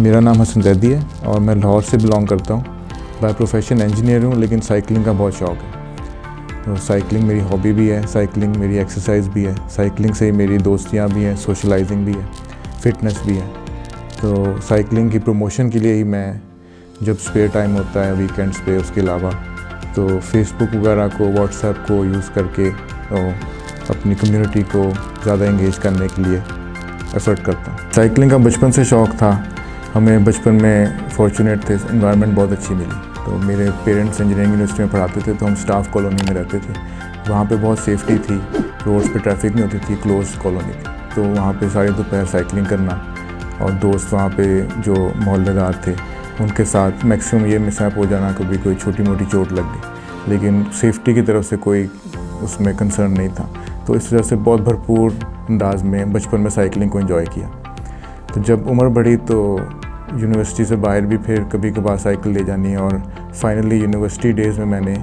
मेरा नाम हसन जैदी है और मैं लाहौर से बिलोंग करता हूँ। बाय प्रोफेशन इंजीनियर हूँ, लेकिन साइकिलिंग का बहुत शौक़ है। तो साइकिलिंग मेरी हॉबी भी है, साइकिलिंग मेरी एक्सरसाइज भी है, साइकिलिंग से ही मेरी दोस्तियाँ भी हैं, सोशलाइजिंग भी है, फ़िटनेस भी है। तो साइकिलिंग की प्रमोशन के लिए ही मैं जब स्पेयर टाइम होता है वीकेंड्स पे, उसके अलावा तो फेसबुक वगैरह को, व्हाट्सएप को यूज़ करके तो अपनी कम्युनिटी को ज़्यादा इंगेज करने के लिए एफ़र्ट करता हूँ। साइकिलिंग का बचपन से शौक़ था। हमें बचपन में फॉर्चुनेट थे, एनवायरनमेंट बहुत अच्छी मिली। तो मेरे पेरेंट्स इंजीनियरिंग यूनिवर्सिटी में पढ़ाते थे, तो हम स्टाफ कॉलोनी में रहते थे। वहाँ पे बहुत सेफ्टी थी, रोड्स पे ट्रैफिक नहीं होती थी, क्लोज कॉलोनी थी। तो वहाँ पे सारे दोपहर साइकिलिंग करना और दोस्त वहाँ पे जो मोहल्लेदार थे उनके साथ मैक्सिमम ये मिसहैप हो जाना, कभी कोई छोटी मोटी चोट लग गई, लेकिन सेफ्टी की तरफ से कोई उसमें कंसर्न नहीं था। तो इस वजह से बहुत भरपूर अंदाज में बचपन में साइकिलिंग को एंजॉय किया। तो जब उम्र बढ़ी तो यूनिवर्सिटी से बाहर भी फिर कभी कभार साइकिल ले जानी है, और फाइनली यूनिवर्सिटी डेज़ में मैंने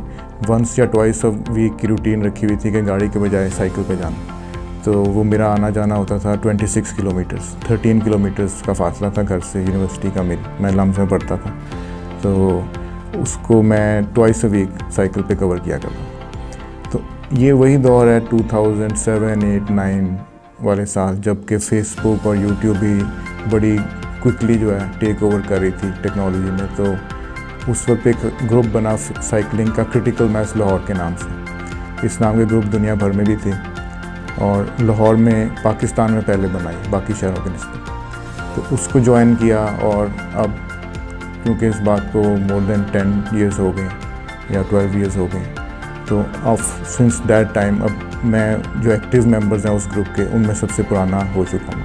वंस या ट्वाइस अ वीक की रूटीन रखी हुई थी कि गाड़ी के बजाय साइकिल पे जाना। तो वो मेरा आना जाना होता था 26 किलोमीटर्स, 13 किलोमीटर्स का फासला था घर से यूनिवर्सिटी का मेरी। मैं लम्स में पढ़ता था, तो उसको मैं ट्वाइस अ वीक साइकिल पे कवर किया करता। तो ये वही दौर है 2007, 8, 9 वाले साल, जबकि फ़ेसबुक और यूट्यूब भी बड़ी क्विकली जो है टेक ओवर कर रही थी टेक्नोलॉजी में। तो उस वक्त एक ग्रुप बना साइकिलिंग का, क्रिटिकल मैस लाहौर के नाम से। इस नाम के ग्रुप दुनिया भर में भी थे और लाहौर में पाकिस्तान में पहले बनाई बाकी शहरों के निस्बत। तो उसको ज्वाइन किया, और अब क्योंकि इस बात को मोर देन 10 ईयर्स हो गए या 12 ईयर्स हो गए, तो अब सिंस दैट टाइम अब मैं जो एक्टिव मेंबर्स हैं उस ग्रुप के, उनमें सबसे पुराना हो चुका हूँ।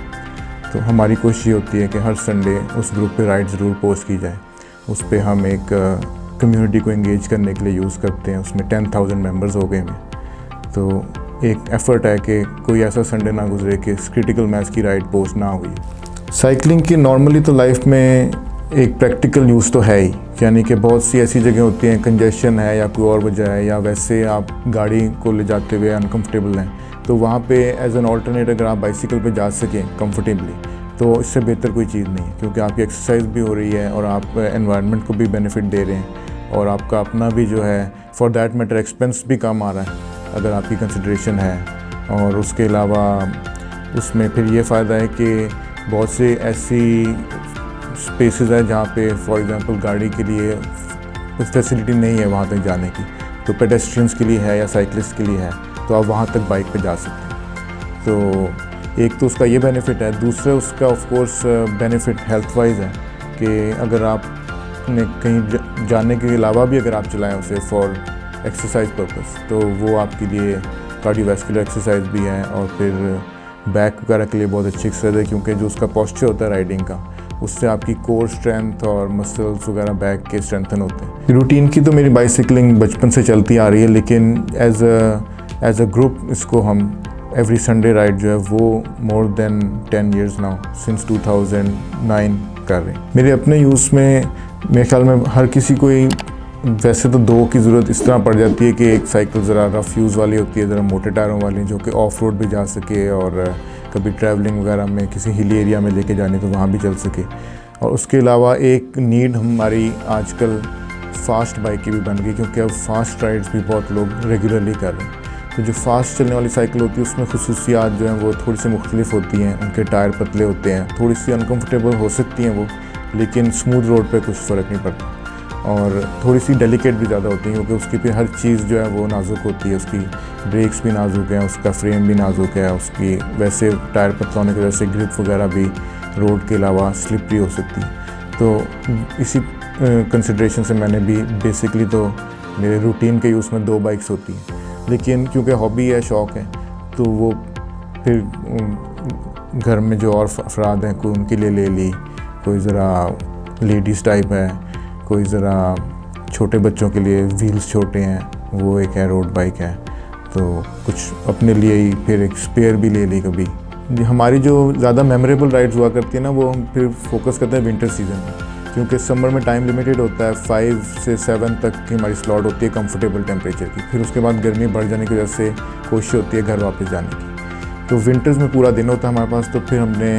तो हमारी कोशिश ये होती है कि हर संडे उस ग्रुप पे राइड ज़रूर पोस्ट की जाए। उस पे हम एक कम्युनिटी को एंगेज करने के लिए यूज़ करते हैं। उसमें 10,000 मेंबर्स हो गए हैं। तो एक एफ़र्ट है कि कोई ऐसा संडे ना गुजरे कि क्रिटिकल मैच की राइड पोस्ट ना हुई। साइकिलिंग की नॉर्मली तो लाइफ में एक प्रैक्टिकल यूज़ तो है ही, यानी कि बहुत सी ऐसी जगह होती हैं, कंजेशन है या कोई और वजह है, या वैसे आप गाड़ी को ले जाते हुए अनकम्फर्टेबल हैं, तो वहाँ पे एज एन ऑल्टरनेट अगर आप बाइसिकल पे जा सकें कंफर्टेबली, तो इससे बेहतर कोई चीज़ नहीं है, क्योंकि आपकी एक्सरसाइज भी हो रही है और आप एनवायरनमेंट को भी बेनिफिट दे रहे हैं, और आपका अपना भी जो है फॉर दैट मैटर एक्सपेंस भी कम आ रहा है अगर आपकी कंसिड्रेशन है। और उसके अलावा उसमें फिर ये फ़ायदा है कि बहुत से ऐसी स्पेसेस है जहाँ पे फॉर एग्जांपल गाड़ी के लिए फैसिलिटी नहीं है वहाँ तक जाने की, तो पेडेस्ट्रियंस के लिए है या साइकिलिस्ट के लिए है, तो आप वहाँ तक बाइक पे जा सकते हैं। तो एक तो उसका ये बेनिफिट है, दूसरा उसका of course benefit health wise है कि अगर आप कहीं जाने के अलावा भी अगर आप चलाएं उसे फॉर एक्सरसाइज पर्पस, तो वो आपके लिए कार्डियोवैस्कुलर एक्सरसाइज भी है, और फिर बैक वगैरह के लिए बहुत अच्छी एक्सरसाइज है, क्योंकि जो उसका पोस्चर होता है राइडिंग का, उससे आपकी कोर स्ट्रेंथ और मसल्स वगैरह बैक के स्ट्रेंथन होते हैं। रूटीन की तो मेरी बाइसिकलिंग बचपन से चलती आ रही है, लेकिन एज अ ग्रुप इसको हम एवरी संडे राइड जो है वो more than 10 years now, since 2009 कर रहे हैं। मेरे अपने यूज़ में मेरे ख्याल में हर किसी को ही वैसे तो दो की ज़रूरत इस तरह पड़ जाती है कि एक साइकिल ज़रा रफ यूज़ वाली होती है, ज़रा मोटे टायरों वाली, जो कि ऑफ रोड भी जा सके, और कभी ट्रैवलिंग वगैरह में किसी हिली एरिया में लेके जाने तो वहाँ भी चल सके। और उसके अलावा एक नीड हमारी आजकल फास्ट बाइक की भी बन गई, क्योंकि अब फास्ट राइड्स भी बहुत लोग रेगुलरली कर रहे हैं। तो जो फास्ट चलने वाली साइकिल होती है उसमें खुसूसियात जो हैं वो थोड़ी सी मुख्तलिफ होती हैं। उनके टायर पतले होते हैं, थोड़ी सी अनकम्फर्टेबल हो सकती हैं वो, लेकिन स्मूथ रोड पे कुछ फ़र्क नहीं पड़ता, और थोड़ी सी डेलिकेट भी ज़्यादा होती हैं, क्योंकि उसकी फिर हर चीज़ जो है वो नाजुक होती है। उसकी ब्रेक्स भी नाजुक हैं, उसका फ्रेम भी नाजुक है, उसकी वैसे टायर पतला होने की वजह से ग्रिप वगैरह भी रोड के अलावा स्लिपरी हो सकती है। तो इसी कंसिड्रेशन से मैंने भी बेसिकली तो मेरे रूटीन के यूज़ में 2 बाइक्स होती हैं, लेकिन क्योंकि हॉबी है, शौक़ है, तो वो फिर घर में जो और अफराद हैं कोई उनके लिए ले ली, कोई ज़रा लेडीज़ टाइप है, कोई ज़रा छोटे बच्चों के लिए व्हील्स छोटे हैं, वो एक है रोड बाइक है, तो कुछ अपने लिए ही फिर एक स्पेयर भी ले ली कभी। हमारी जो ज़्यादा मेमोरेबल राइड्स हुआ करती है ना, वो हम फिर फोकस करते हैं विंटर सीज़न में, क्योंकि समर में टाइम लिमिटेड होता है, 5 से 7 तक की हमारी स्लॉट होती है कंफर्टेबल टेम्परेचर की। फिर उसके बाद गर्मी बढ़ जाने की वजह से कोशिश होती है घर वापस जाने की। तो विंटर्स में पूरा दिन होता है हमारे पास, तो फिर हमने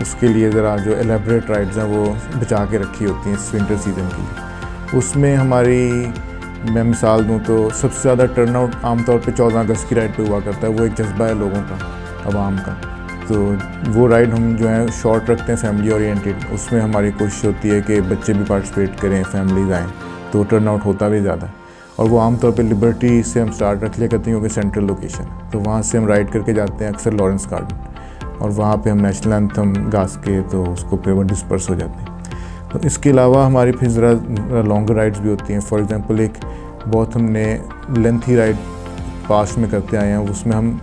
उसके लिए ज़रा जो एलेबरेट राइड्स हैं वो बचा के रखी होती हैं इस विंटर सीज़न के लिए। उसमें मैं मिसाल दूँ तो सबसे ज़्यादा टर्नआउट आमतौर पे 14 अगस्त की राइड पे हुआ करता है। वो एक जज्बा है लोगों का, आवाम का। तो वो राइड हम जो है शॉर्ट रखते हैं, फैमिली ओरिएंटेड। उसमें हमारी कोशिश होती है कि बच्चे भी पार्टिसिपेट करें, फैमिलीज आएँ, तो टर्नआउट होता भी ज़्यादा है। और वो आमतौर पे लिबर्टी से हम स्टार्ट रख लिया करते हैं क्योंकि सेंट्रल लोकेशन है। तो वहाँ से हम राइड करके जाते हैं अक्सर लॉरेंस गार्डन, और वहाँ पे हम नेशनल एंथम गास के तो उसको पे वो डिस्पर्स हो जाते हैं। तो इसके अलावा हमारी फिर ज़रा लॉन्गर राइड्स भी होती हैं। फॉर एग्जांपल एक बहुत हमने लेंथी राइड पास्ट में करते आए हैं, उसमें हम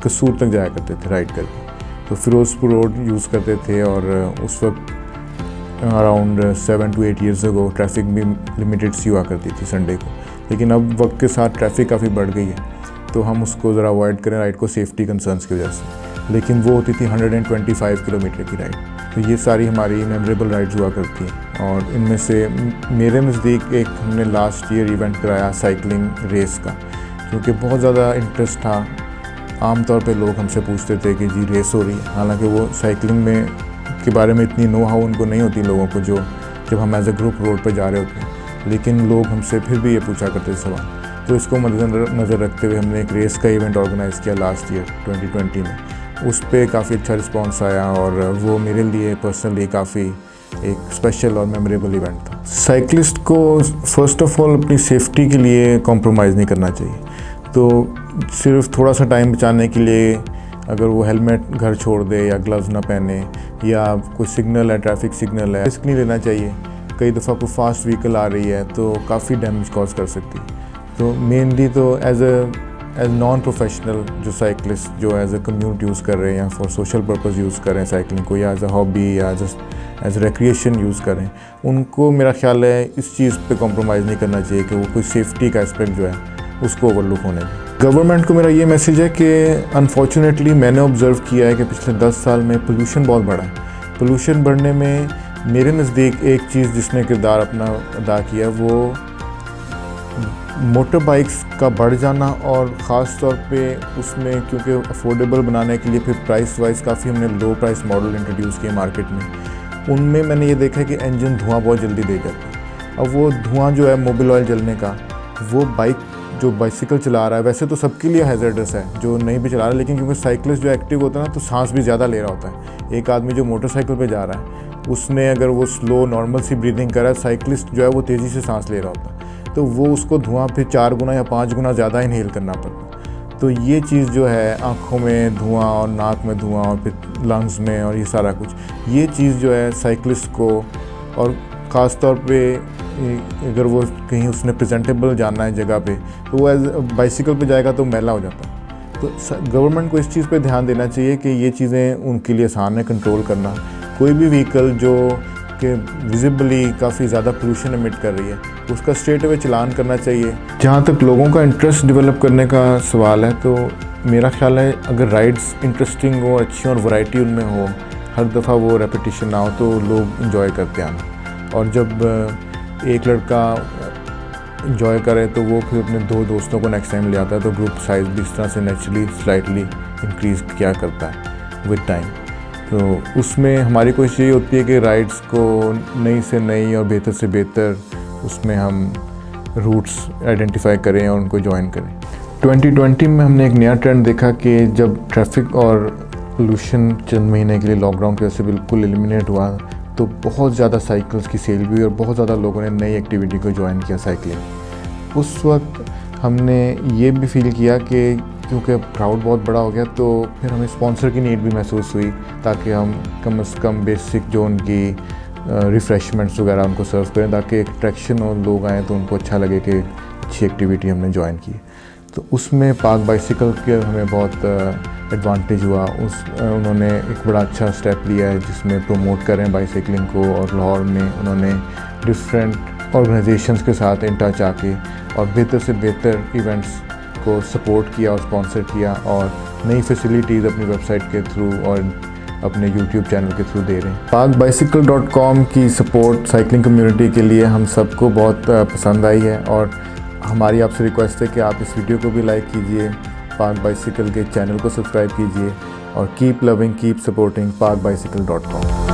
कसूर तक जाया करते थे राइड करके। तो फिरोजपुर रोड यूज़ करते थे, और उस वक्त around 7 to 8 years ago traffic भी लिमिटेड सी हुआ करती थी संडे को। लेकिन अब वक्त के साथ ट्रैफिक काफ़ी बढ़ गई है, तो हम उसको ज़रा अवॉइड करें राइड को सेफ्टी कंसर्न्स की वजह से। लेकिन वो होती थी 125 किलोमीटर की राइड। तो ये सारी हमारी मेमोरेबल राइड्स हुआ करती हैं। और इनमें से मेरे नज़दीक एक हमने लास्ट ईयर इवेंट कराया साइकिलिंग रेस का, क्योंकि बहुत ज़्यादा इंटरेस्ट था। आम तौर पे लोग हमसे पूछते थे कि जी रेस हो रही है, हालांकि वो साइकिलिंग में के बारे में इतनी नो हाउ उनको नहीं होती लोगों को, जो जब हम एज ए ग्रुप रोड पे जा रहे होते हैं। लेकिन लोग हमसे फिर भी ये पूछा करते थे सवाल। तो इसको मद्देनज़र रखते हुए हमने एक रेस का इवेंट ऑर्गेनाइज़ किया लास्ट ईयर 2020 में। उस पर काफ़ी अच्छा रिस्पॉन्स आया, और वो मेरे लिए पर्सनली काफ़ी एक स्पेशल और मेमोरेबल इवेंट था। साइकिलिस्ट को फ़र्स्ट ऑफ ऑल अपनी सेफ्टी के लिए कॉम्प्रोमाइज़ नहीं करना चाहिए। तो सिर्फ थोड़ा सा टाइम बचाने के लिए अगर वो हेलमेट घर छोड़ दे या ग्लव्स ना पहने, या कोई सिग्नल है, ट्रैफिक सिग्नल है, रिस्क नहीं लेना चाहिए। कई दफ़ा कोई फास्ट व्हीकल आ रही है तो काफ़ी डैमेज कॉज कर सकती है। तो मेनली तो एज नॉन प्रोफेशनल जो साइकिलिस्ट जो एज अ कम्यूट यूज़ कर रहे हैं या फॉर सोशल पर्पज़ यूज़ कर रहे हैं साइकिलिंग को, या एज अ हॉबी या एज रिक्रिएशन यूज़ करें, उनको मेरा ख्याल है इस चीज़ पे कॉम्प्रोमाइज़ नहीं करना चाहिए कि वो कोई सेफ्टी का एस्पेक्ट जो है उसको ओवरलुक होने दें। गवर्नमेंट को मेरा ये मैसेज है कि अनफॉर्चुनेटली मैंने ऑब्ज़र्व किया है कि पिछले 10 साल में पोल्यूशन बहुत बढ़ा है। पोल्यूशन बढ़ने में मेरे नज़दीक एक चीज़ जिसने किरदार अपना अदा किया वो मोटर बाइक्स का बढ़ जाना, और ख़ास तौर पे उसमें क्योंकि अफोर्डेबल बनाने के लिए फिर प्राइस वाइज काफ़ी हमने लो प्राइस मॉडल इंट्रोड्यूस किए मार्केट में। उनमें मैंने ये देखा है कि इंजन धुआं बहुत जल्दी दे जाता है। अब वो धुआं जो है मोबिल ऑयल जलने का, वो जो बाइसिकल चला रहा है, वैसे तो सबके लिए हैज़र्डस है जो नहीं भी चला रहा है, लेकिन क्योंकि साइकिलिस्ट जो एक्टिव होता है ना, तो सांस भी ज़्यादा ले रहा होता है। एक आदमी जो मोटरसाइकिल पे जा रहा है उसने अगर वो स्लो नॉर्मल सी ब्रीदिंग करा है, साइकिलिस्ट जो है वो तेज़ी से सांस ले रहा होता है, तो वो उसको धुआं फिर 4 गुना या 5 गुना ज़्यादा इनहेल करना पड़ता। तो ये चीज़ जो है आँखों में धुआं और नाक में धुआं और फिर लंग्स में और ये सारा कुछ, ये चीज़ जो है साइकिलिस्ट को, और ख़ास तौर पे अगर वो कहीं उसने प्रेजेंटेबल जाना है जगह पे, तो वो एज बाइसिकल पे जाएगा तो मैला हो जाता है। तो गवर्नमेंट को इस चीज़ पे ध्यान देना चाहिए कि ये चीज़ें उनके लिए आसान है कंट्रोल करना। कोई भी व्हीकल जो कि विजिबली काफ़ी ज़्यादा पोल्यूशन एमिट कर रही है, उसका स्ट्रेट अवे चलान करना चाहिए। जहाँ तक लोगों का इंटरेस्ट डेवलप करने का सवाल है, तो मेरा ख्याल है अगर राइड्स इंटरेस्टिंग हो, अच्छी और वैरायटी उनमें हो, हर दफ़ा वो रेपिटेशन ना हो, तो लोग इंजॉय करते हैं। और जब एक लड़का इंजॉय करे तो वो फिर अपने 2 दोस्तों को नेक्स्ट टाइम ले आता है, तो ग्रुप साइज़ भी इस तरह से नेचुरली स्लाइटली इंक्रीज़ किया करता है विद टाइम। तो उसमें हमारी कोशिश ये होती है कि राइड्स को नई से नई और बेहतर से बेहतर उसमें हम रूट्स आइडेंटिफाई करें और उनको ज्वाइन करें। 2020 में हमने एक नया ट्रेंड देखा कि जब ट्रैफिक और पोल्यूशन चंद महीने के लिए लॉकडाउन की वजह से बिल्कुल एलिमिनेट हुआ, तो बहुत ज़्यादा साइकिल्स की सेल भी हुई और बहुत ज़्यादा लोगों ने नई एक्टिविटी को ज्वाइन किया साइकिलिंग। उस वक्त हमने ये भी फील किया कि क्योंकि अब क्राउड बहुत बड़ा हो गया, तो फिर हमें स्पॉन्सर की नीड भी महसूस हुई, ताकि हम कम से कम बेसिक जो उनकी रिफ़्रेशमेंट्स वगैरह उनको सर्व करें, ताकि एक अट्रैक्शन और लोग आएँ तो उनको अच्छा लगे कि अच्छी एक्टिविटी हमने ज्वाइन की। तो उसमें पार्क बाइसिकल के हमें बहुत एडवांटेज हुआ। उन्होंने एक बड़ा अच्छा स्टेप लिया है जिसमें प्रमोट कर रहे हैं बाइसिकलिंग को, और लाहौर में उन्होंने डिफरेंट ऑर्गेनाइजेशंस के साथ इन टच आके और बेहतर से बेहतर इवेंट्स को सपोर्ट किया और स्पॉन्सर किया, और नई फैसिलिटीज़ अपनी वेबसाइट के थ्रू और अपने यूट्यूब चैनल के थ्रू दे रहे हैं। parkbicycle.com की सपोर्ट साइकिलिंग कम्युनिटी के लिए हम सबको बहुत पसंद आई है, और हमारी आपसे रिक्वेस्ट है कि आप इस वीडियो को भी लाइक कीजिए, पार्क बाइसिकल के चैनल को सब्सक्राइब कीजिए और keep loving keep supporting parkbicycle.com।